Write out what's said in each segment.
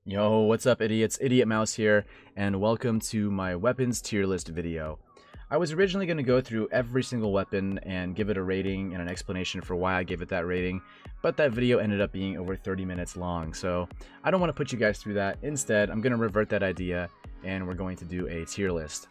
Yo, what's up idiots? idiotMOUSE here, and welcome to my weapons tier list video. I was originally going to go through every single weapon and give it a rating and an explanation for why I gave it that rating, but that video ended up being over 30 minutes long, so I don't want to put you guys through that. Instead, I'm going to revert that idea, and we're going to do a tier list.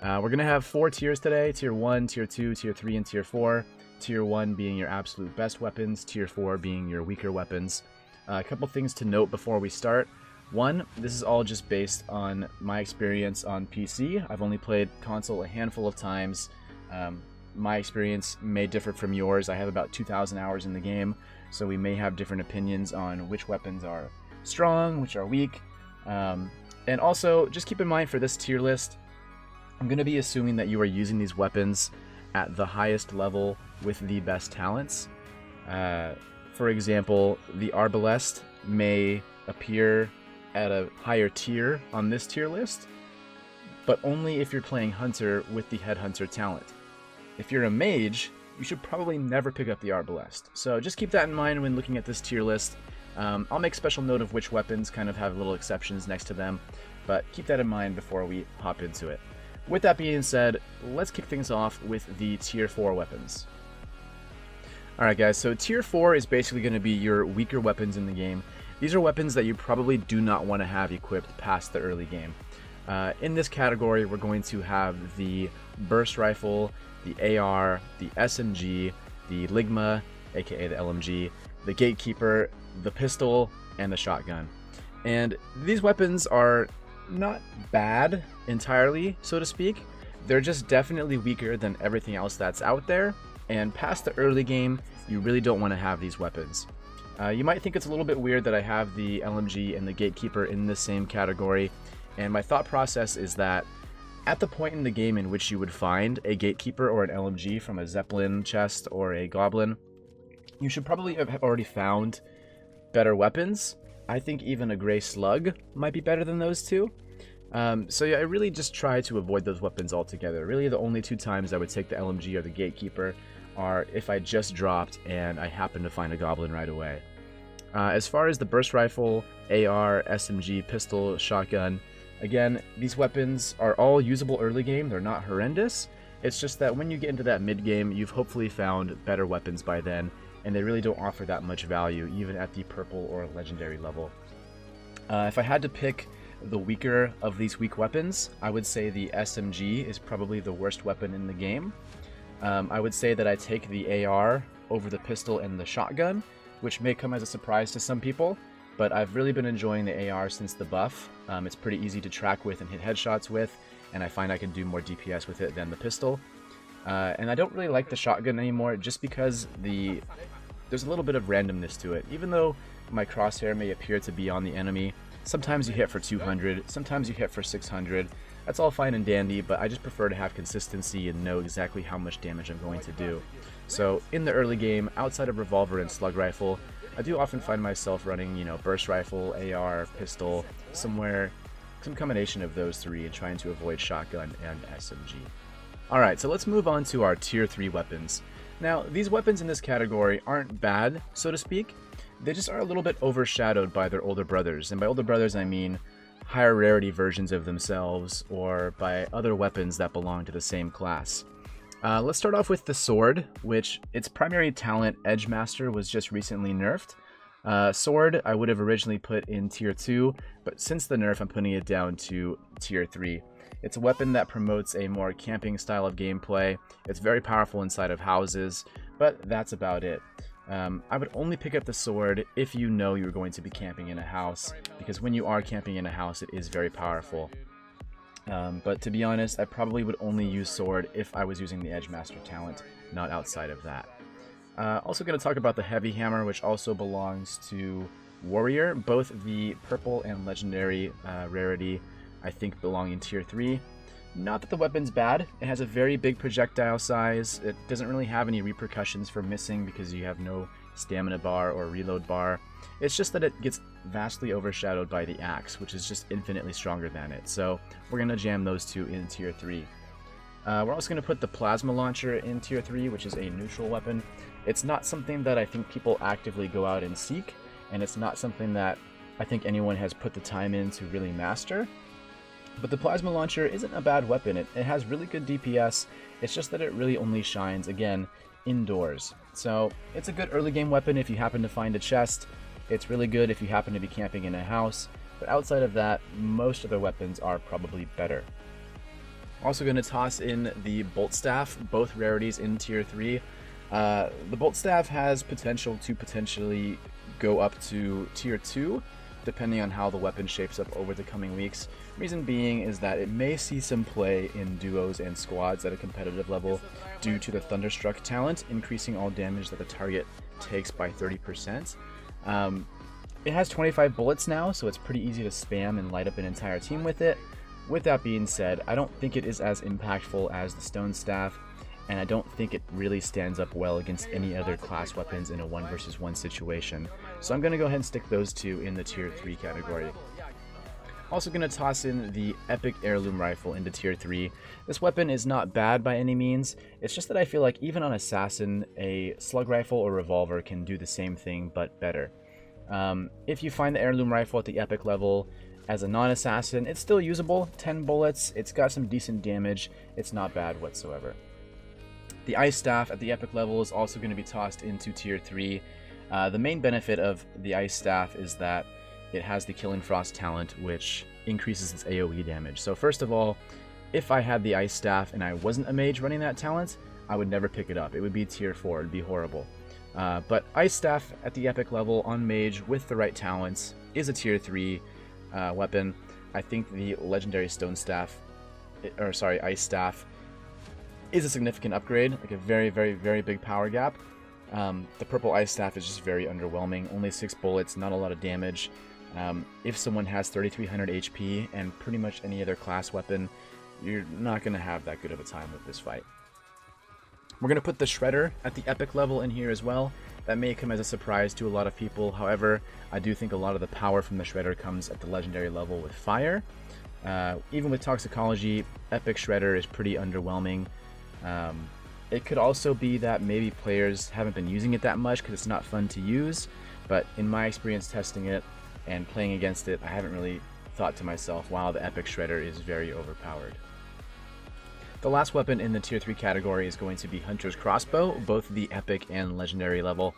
We're going to have 4 tiers today: Tier 1, Tier 2, Tier 3, and Tier 4. Tier 1 being your absolute best weapons, Tier 4 being your weaker weapons. A couple things to note before we start. One, this is all just based on my experience on PC. I've only played console a handful of times. My experience may differ from yours. I have about 2,000 hours in the game, so we may have different opinions on which weapons are strong, which are weak. And also, just keep in mind for this tier list, I'm going to be assuming that you are using these weapons at the highest level with the best talents. For example, the Arbalest may appear at a higher tier on this tier list, but only if you're playing Hunter with the Headhunter talent. If you're a mage, you should probably never pick up the Arbalest. So just keep that in mind when looking at this tier list. I'll make special note of which weapons kind of have little exceptions next to them, but keep that in mind before we hop into it. With that being said, let's kick things off with the Tier 4 weapons. Alright guys, so Tier 4 is basically going to be your weaker weapons in the game. These are weapons that you probably do not want to have equipped past the early game. In this category, we're going to have the Burst Rifle, the AR, the SMG, the Ligma, aka the LMG, the Gatekeeper, the Pistol, and the Shotgun. And these weapons are not bad entirely, so to speak. They're just definitely weaker than everything else that's out there, and past the early game, you really don't want to have these weapons. You might think it's a little bit weird that I have the LMG and the Gatekeeper in the same category, and my thought process is that at the point in the game in which you would find a Gatekeeper or an LMG from a Zeppelin chest or a Goblin, you should probably have already found better weapons. I think even a Grey Slug might be better than those two. So yeah, I really just try to avoid those weapons altogether. Really the only 2 times I would take the LMG or the Gatekeeper are if I just dropped and I happen to find a Goblin right away. As far as the Burst Rifle, AR, SMG, Pistol, Shotgun, again, these weapons are all usable early game. They're not horrendous. It's just that when you get into that mid game, you've hopefully found better weapons by then, and they really don't offer that much value, even at the purple or legendary level. If I had to pick the weaker of these weak weapons, I would say the SMG is probably the worst weapon in the game. I would say that I take the AR over the Pistol and the Shotgun, which may come as a surprise to some people, but I've really been enjoying the AR since the buff. It's pretty easy to track with and hit headshots with, and I find I can do more DPS with it than the Pistol. And I don't really like the Shotgun anymore just because there's a little bit of randomness to it. Even though my crosshair may appear to be on the enemy, sometimes you hit for 200, sometimes you hit for 600. That's all fine and dandy, but I just prefer to have consistency and know exactly how much damage I'm going to do. So in the early game, outside of Revolver and Slug Rifle, I do often find myself running, Burst Rifle, AR, Pistol, some combination of those 3, and trying to avoid Shotgun and SMG. Alright, so let's move on to our Tier 3 weapons. Now, these weapons in this category aren't bad, so to speak. They just are a little bit overshadowed by their older brothers, and by older brothers I mean higher rarity versions of themselves, or by other weapons that belong to the same class. Let's start off with the Sword, which its primary talent, Edgemaster, was just recently nerfed. Sword I would have originally put in Tier 2, but since the nerf I'm putting it down to Tier 3. It's a weapon that promotes a more camping style of gameplay. It's very powerful inside of houses, but that's about it. I would only pick up the Sword if you know you're going to be camping in a house, because when you are camping in a house, it is very powerful. But to be honest, I probably would only use Sword if I was using the Edgemaster talent, not outside of that. Also going to talk about the Heavy Hammer, which also belongs to Warrior. Both the purple and legendary rarity, I think, belong in Tier 3. Not that the weapon's bad. It has a very big projectile size. It doesn't really have any repercussions for missing because you have no stamina bar or reload bar. It's just that it gets vastly overshadowed by the axe, which is just infinitely stronger than it. So we're going to jam those 2 in Tier 3. We're also going to put the Plasma Launcher in Tier 3, which is a neutral weapon. It's not something that I think people actively go out and seek, and it's not something that I think anyone has put the time in to really master. But the plasma launcher isn't a bad weapon. It has really good DPS. It's just that it really only shines, again, indoors. So it's a good early game weapon if you happen to find a chest. It's really good if you happen to be camping in a house. But outside of that, most other weapons are probably better. Also going to toss in the Bolt Staff, both rarities in Tier 3. The Bolt Staff has potential to potentially go up to Tier 2, depending on how the weapon shapes up over the coming weeks. Reason being is that it may see some play in duos and squads at a competitive level due to the Thunderstruck talent, increasing all damage that the target takes by 30%. It has 25 bullets now, so it's pretty easy to spam and light up an entire team with it. With that being said, I don't think it is as impactful as the Stone Staff, and I don't think it really stands up well against any other class weapons in a 1 versus 1 situation. So I'm going to go ahead and stick those two in the Tier 3 category. Also going to toss in the Epic Heirloom Rifle into Tier 3. This weapon is not bad by any means, it's just that I feel like even on Assassin, a slug rifle or revolver can do the same thing but better. If you find the Heirloom Rifle at the Epic level as a non-assassin, it's still usable, 10 bullets, it's got some decent damage, it's not bad whatsoever. The Ice Staff at the Epic level is also going to be tossed into Tier 3. The main benefit of the Ice Staff is that it has the Killing Frost talent, which increases its AoE damage. So first of all, if I had the Ice Staff and I wasn't a mage running that talent, I would never pick it up. It would be Tier 4, it would be horrible. But Ice Staff at the Epic level on mage with the right talents is a Tier 3 weapon. I think the Legendary Stone Staff, Ice Staff, is a significant upgrade, like a very, very, very big power gap. The purple Ice Staff is just very underwhelming. Only 6 bullets, not a lot of damage. If someone has 3300 HP and pretty much any other class weapon, you're not going to have that good of a time with this fight. We're going to put the Shredder at the Epic level in here as well. That may come as a surprise to a lot of people. However, I do think a lot of the power from the Shredder comes at the legendary level with fire. Even with Toxicology, Epic Shredder is pretty underwhelming. It could also be that maybe players haven't been using it that much because it's not fun to use, but in my experience testing it and playing against it, I haven't really thought to myself, wow, the Epic Shredder is very overpowered. The last weapon in the Tier 3 category is going to be Hunter's Crossbow, both the Epic and Legendary level.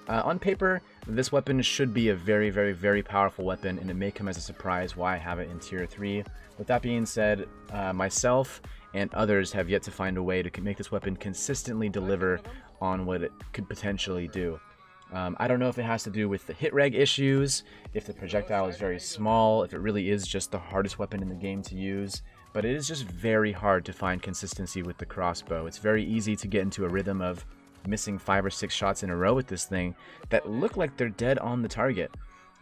On paper, this weapon should be a very, very, very powerful weapon, and it may come as a surprise why I have it in Tier 3. With that being said, myself and others have yet to find a way to make this weapon consistently deliver on what it could potentially do. I don't know if it has to do with the hit reg issues, if the projectile is very small, if it really is just the hardest weapon in the game to use, but it is just very hard to find consistency with the crossbow. It's very easy to get into a rhythm of missing 5 or 6 shots in a row with this thing that look like they're dead on the target.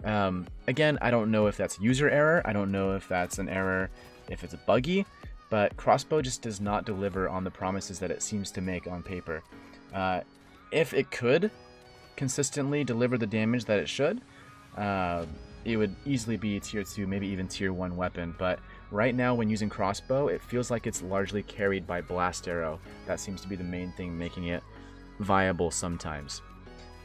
Again, I don't know if that's user error, I don't know if that's an error, if it's a buggy, but crossbow just does not deliver on the promises that it seems to make on paper. If it could consistently deliver the damage that it should, it would easily be a Tier 2, maybe even Tier 1 weapon, but right now when using crossbow, it feels like it's largely carried by Blast Arrow. That seems to be the main thing making it viable sometimes.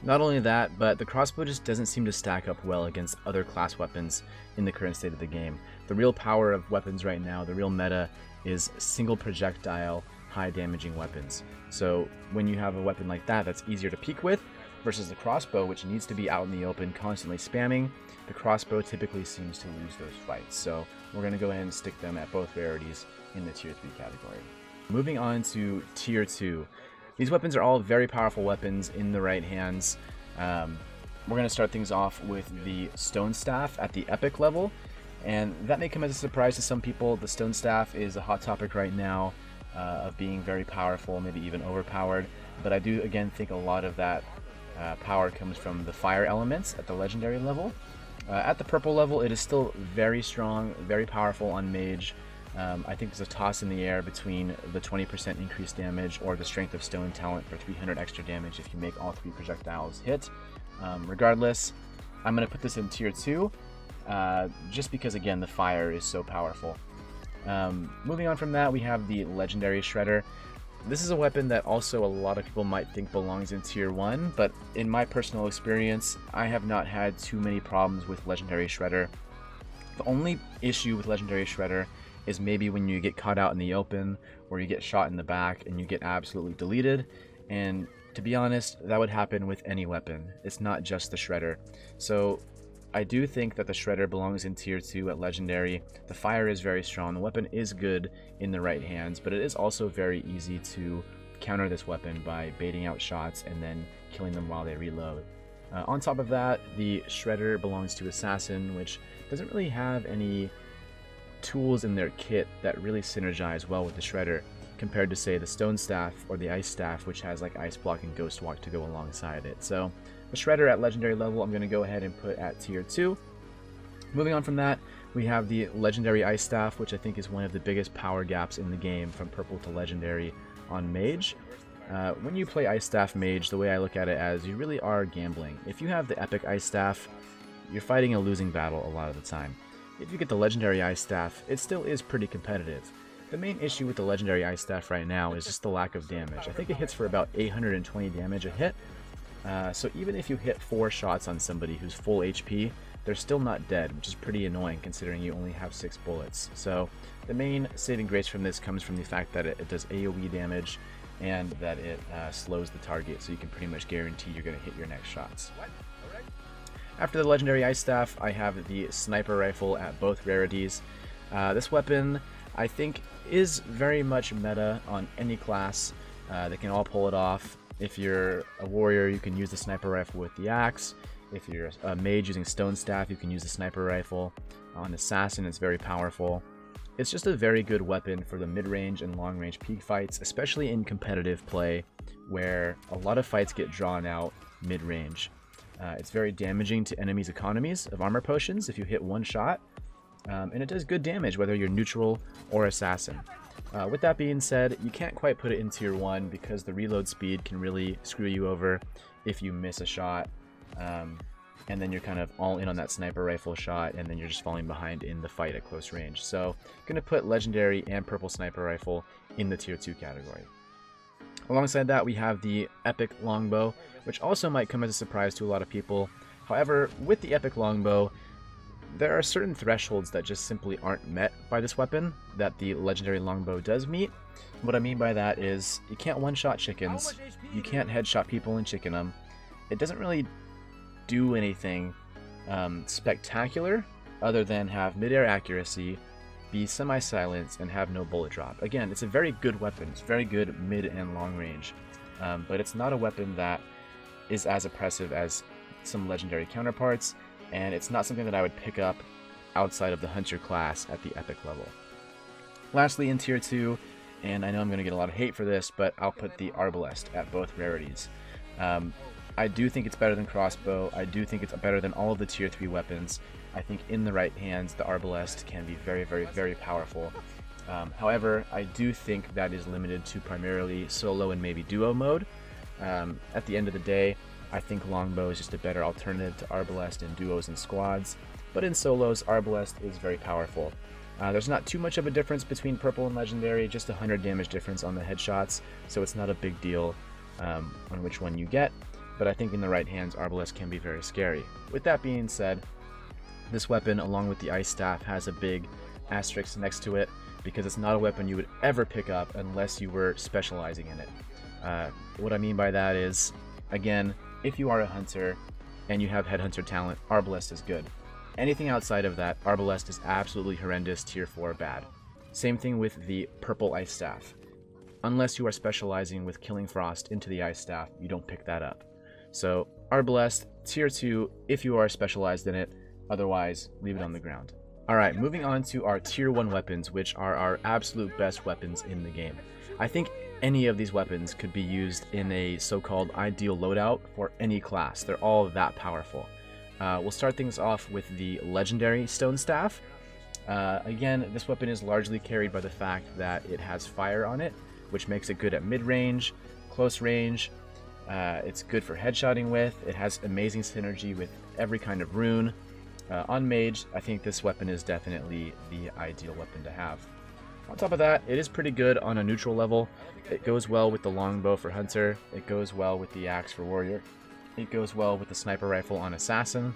Not only that, but the crossbow just doesn't seem to stack up well against other class weapons in the current state of the game. The real power of weapons right now, the real meta, is single projectile, high damaging weapons. So when you have a weapon like that that's easier to peek with, versus the crossbow, which needs to be out in the open constantly spamming, the crossbow typically seems to lose those fights. So we're going to go ahead and stick them at both rarities in the Tier 3 category. Moving on to Tier 2. These weapons are all very powerful weapons in the right hands. We're going to start things off with the Stone Staff at the Epic level, and that may come as a surprise to some people. The Stone Staff is a hot topic right now of being very powerful, maybe even overpowered, but I do again think a lot of that power comes from the fire elements at the legendary level. At the purple level, it is still very strong, very powerful on mage. I think there's a toss in the air between the 20% increased damage or the Strength of Stone talent for 300 extra damage if you make all 3 projectiles hit. Regardless, I'm going to put this in Tier 2, just because, again, the fire is so powerful. Moving on from that, we have the Legendary Shredder. This is a weapon that also a lot of people might think belongs in tier 1, but in my personal experience, I have not had too many problems with Legendary Shredder. The only issue with Legendary Shredder is maybe when you get caught out in the open, or you get shot in the back and you get absolutely deleted, and to be honest, that would happen with any weapon. It's not just the Shredder. So I do think that the Shredder belongs in tier 2 at Legendary. The fire is very strong, the weapon is good in the right hands, but it is also very easy to counter this weapon by baiting out shots and then killing them while they reload. On top of that, the Shredder belongs to Assassin, which doesn't really have any tools in their kit that really synergize well with the Shredder, compared to, say, the Stone Staff or the Ice Staff, which has like Ice Block and Ghost Walk to go alongside it. So the Shredder at Legendary level I'm going to go ahead and put at tier 2. Moving on from that, we have the Legendary Ice Staff, which I think is one of the biggest power gaps in the game from Purple to Legendary on Mage. When you play Ice Staff Mage, the way I look at it as you really are gambling. If you have the Epic Ice Staff, you're fighting a losing battle a lot of the time. If you get the Legendary Ice Staff, it still is pretty competitive. The main issue with the Legendary Ice Staff right now is just the lack of damage. I think it hits for about 820 damage a hit. So even if you hit 4 shots on somebody who's full HP, they're still not dead, which is pretty annoying considering you only have 6 bullets. So the main saving grace from this comes from the fact that it does AoE damage and that it slows the target, so you can pretty much guarantee you're going to hit your next shots. After the Legendary Ice Staff, I have the Sniper Rifle at both rarities. This weapon, I think, is very much meta on any class. They can all pull it off. If you're a warrior, you can use the Sniper Rifle with the axe. If you're a mage using Stone Staff, you can use the Sniper Rifle. On Assassin, it's very powerful. It's just a very good weapon for the mid-range and long-range peak fights, especially in competitive play, where a lot of fights get drawn out mid-range. It's very damaging to enemies' economies of armor potions if you hit 1 shot, and it does good damage whether you're neutral or assassin. With that being said, you can't quite put it in tier 1 because the reload speed can really screw you over if you miss a shot, and then you're kind of all in on that sniper rifle shot, and then you're just falling behind in the fight at close range. So I'm going to put Legendary and Purple Sniper Rifle in the tier 2 category. Alongside that, we have the Epic Longbow, which also might come as a surprise to a lot of people. However, with the Epic Longbow, there are certain thresholds that just simply aren't met by this weapon that the Legendary Longbow does meet. What I mean by that is you can't one-shot chickens, you can't headshot people and chicken them. It doesn't really do anything spectacular other than have mid-air accuracy, be semi-silent, and have no bullet drop. Again, it's a very good weapon. It's very good mid and long range, but it's not a weapon that is as oppressive as some legendary counterparts, and it's not something that I would pick up outside of the Hunter class at the Epic level. Lastly, in tier 2, and I know I'm going to get a lot of hate for this, but I'll put the Arbalest at both rarities. I do think it's better than Crossbow. I do think it's better than all of the tier 3 weapons. I think in the right hands, the Arbalest can be very, very, very powerful. However, I do think that is limited to primarily solo and maybe duo mode. At the end of the day, I think Longbow is just a better alternative to Arbalest in duos and squads, but in solos, Arbalest is very powerful. There's not too much of a difference between Purple and Legendary, just 100 damage difference on the headshots, so it's not a big deal on which one you get, but I think in the right hands, Arbalest can be very scary. With that being said, this weapon, along with the Ice Staff, has a big asterisk next to it, because it's not a weapon you would ever pick up unless you were specializing in it. What I mean by that is, again, if you are a hunter and you have headhunter talent, Arbalest is good. Anything outside of that, Arbalest is absolutely horrendous, tier 4 bad. Same thing with the Purple Ice Staff. Unless you are specializing with Killing Frost into the Ice Staff, you don't pick that up. So Arbalest, tier 2 if you are specialized in it, otherwise leave it on the ground. Alright, moving on to our tier 1 weapons, which are our absolute best weapons in the game. I think any of these weapons could be used in a so-called ideal loadout for any class. They're all that powerful. We'll start things off with the Legendary Stone Staff. Again, this weapon is largely carried by the fact that it has fire on it, which makes it good at mid-range, close range. It's good for headshotting with. It has amazing synergy with every kind of rune. On Mage, I think this weapon is definitely the ideal weapon to have. On top of that, it is pretty good on a neutral level. It goes well with the longbow for hunter, it goes well with the axe for warrior, it goes well with the sniper rifle on assassin.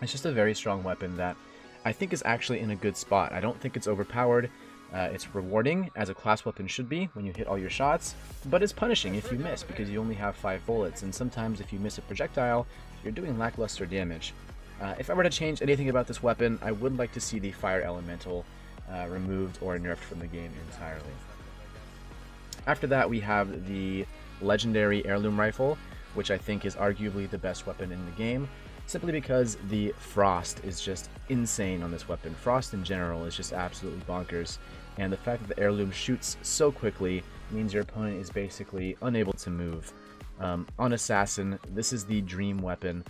It's just a very strong weapon that I think is actually in a good spot. I don't think it's overpowered. It's rewarding, as a class weapon should be, when you hit all your shots, but it's punishing if you miss, because you only have 5 bullets, and sometimes if you miss a projectile, you're doing lackluster damage. If I were to change anything about this weapon, I would like to see the fire elemental removed or nerfed from the game entirely. After that, we have the legendary heirloom rifle, which I think is arguably the best weapon in the game, simply because the frost is just insane on this weapon. Frost in general is just absolutely bonkers, and the fact that the heirloom shoots so quickly means your opponent is basically unable to move. On assassin, this is the dream weapon.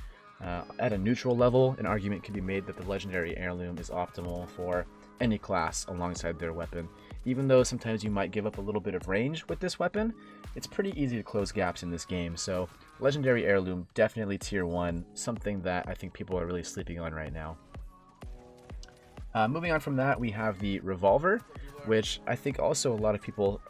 At a neutral level, an argument can be made that the legendary heirloom is optimal for any class alongside their weapon. Even though sometimes you might give up a little bit of range with this weapon, it's pretty easy to close gaps in this game, so legendary heirloom, definitely tier 1, something that I think people are really sleeping on right now. Moving on from that, we have the revolver, which I think also a lot of people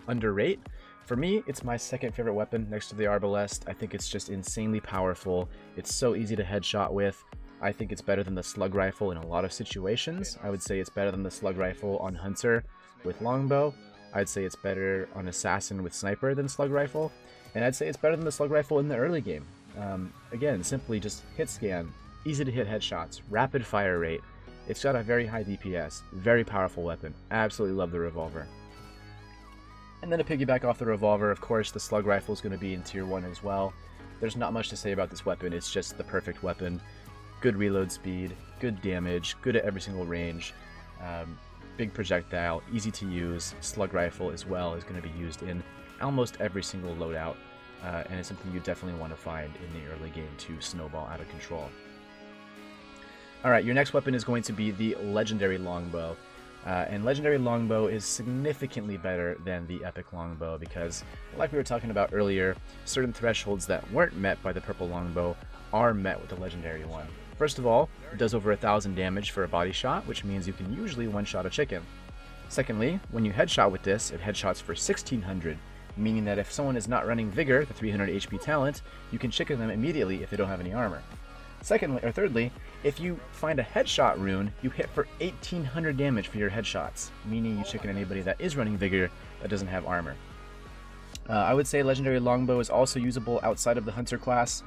underrate. For me, it's my second favorite weapon next to the arbalest. I think it's just insanely powerful. It's so easy to headshot with. I think it's better than the slug rifle in a lot of situations. I would say it's better than the slug rifle on hunter with longbow. I'd say it's better on assassin with sniper than slug rifle. And I'd say it's better than the slug rifle in the early game. Again, simply just hit scan, easy to hit headshots, rapid fire rate. It's got a very high DPS, very powerful weapon. Absolutely love the revolver. And then to piggyback off the revolver, of course, the slug rifle is going to be in tier 1 as well. There's not much to say about this weapon, it's just the perfect weapon. Good reload speed, good damage, good at every single range, big projectile, easy to use. Slug rifle as well is going to be used in almost every single loadout, and it's something you definitely want to find in the early game to snowball out of control. Alright, your next weapon is going to be the legendary longbow. And legendary longbow is significantly better than the epic longbow because, like we were talking about earlier, certain thresholds that weren't met by the purple longbow are met with the legendary one. First of all, it does over 1,000 damage for a body shot, which means you can usually one-shot a chicken. Secondly, when you headshot with this, it headshots for 1,600, meaning that if someone is not running Vigor, the 300 HP talent, you can chicken them immediately if they don't have any armor. Thirdly, if you find a headshot rune, you hit for 1,800 damage for your headshots, meaning you chicken anybody that is running Vigor that doesn't have armor. I would say legendary longbow is also usable outside of the hunter class.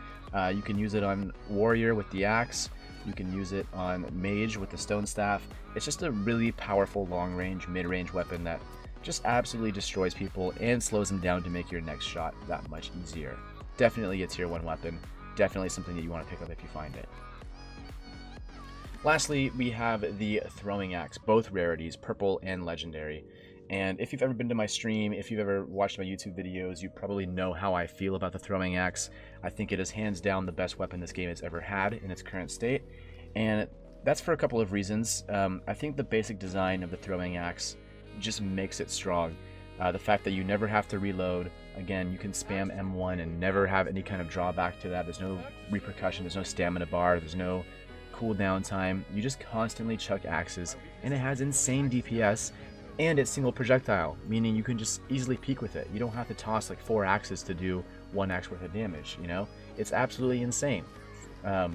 You can use it on warrior with the axe. You can use it on mage with the stone staff. It's just a really powerful long-range, mid-range weapon that just absolutely destroys people and slows them down to make your next shot that much easier. Definitely a tier 1 weapon. Definitely something that you want to pick up if you find it. Lastly, we have the throwing axe, both rarities, purple and legendary. And if you've ever been to my stream, if you've ever watched my YouTube videos, you probably know how I feel about the throwing axe. I think it is hands down the best weapon this game has ever had in its current state. And that's for a couple of reasons. I think the basic design of the throwing axe just makes it strong. The fact that you never have to reload. Again, you can spam M1 and never have any kind of drawback to that. There's no repercussion, there's no stamina bar, there's no cooldown time. You just constantly chuck axes, and it has insane DPS, and it's single projectile, meaning you can just easily peek with it. You don't have to toss like 4 axes to do 1 axe worth of damage, you know? It's absolutely insane. I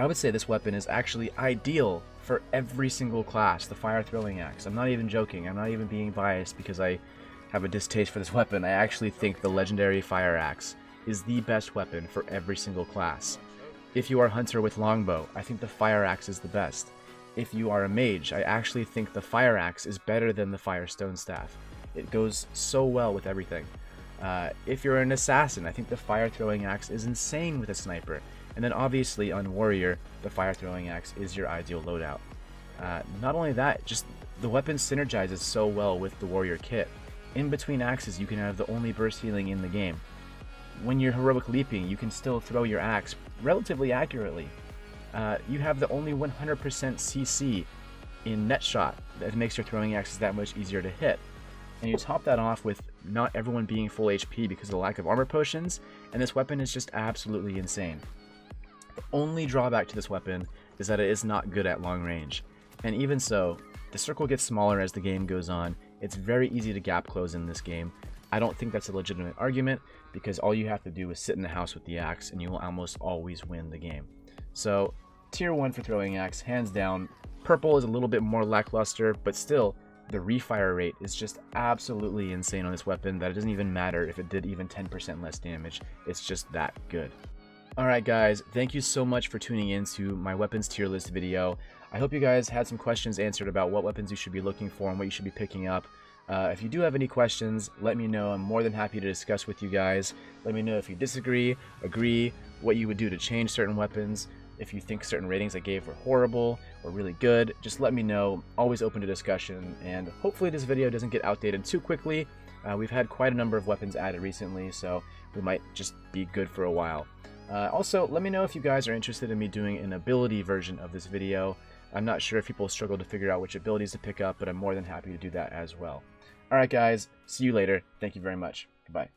would say this weapon is actually ideal for every single class, the fire throwing axe. I'm not even joking, I'm not even being biased because I have a distaste for this weapon. I actually think the legendary fire axe is the best weapon for every single class. If you are hunter with longbow, I think the fire axe is the best. If you are a mage, I actually think the fire axe is better than the fire stone staff. It goes so well with everything. If you're an assassin, I think the fire throwing axe is insane with a sniper. And then obviously on warrior, the fire throwing axe is your ideal loadout. Not only that, just the weapon synergizes so well with the warrior kit. In between axes, you can have the only burst healing in the game. When you're heroic leaping, you can still throw your axe relatively accurately. You have the only 100% CC in net shot that makes your throwing axes that much easier to hit. And you top that off with not everyone being full HP because of the lack of armor potions, and this weapon is just absolutely insane. The only drawback to this weapon is that it is not good at long range. And even so, The circle gets smaller as the game goes on. It's very easy to gap close in this game. I don't think that's a legitimate argument because all you have to do is sit in the house with the axe and you will almost always win the game. So tier 1 for throwing axe, hands down. Purple is a little bit more lackluster, but still the refire rate is just absolutely insane on this weapon that it doesn't even matter if it did even 10% less damage. It's just that good. Alright guys, thank you so much for tuning in to my weapons tier list video. I hope you guys had some questions answered about what weapons you should be looking for and what you should be picking up. If you do have any questions, let me know. I'm more than happy to discuss with you guys. Let me know if you disagree, agree, what you would do to change certain weapons. If you think certain ratings I gave were horrible or really good, just let me know. Always open to discussion, and hopefully this video doesn't get outdated too quickly. We've had quite a number of weapons added recently, so we might just be good for a while. Also, let me know if you guys are interested in me doing an ability version of this video. I'm not sure if people struggle to figure out which abilities to pick up, but I'm more than happy to do that as well. Alright guys, see you later. Thank you very much. Goodbye.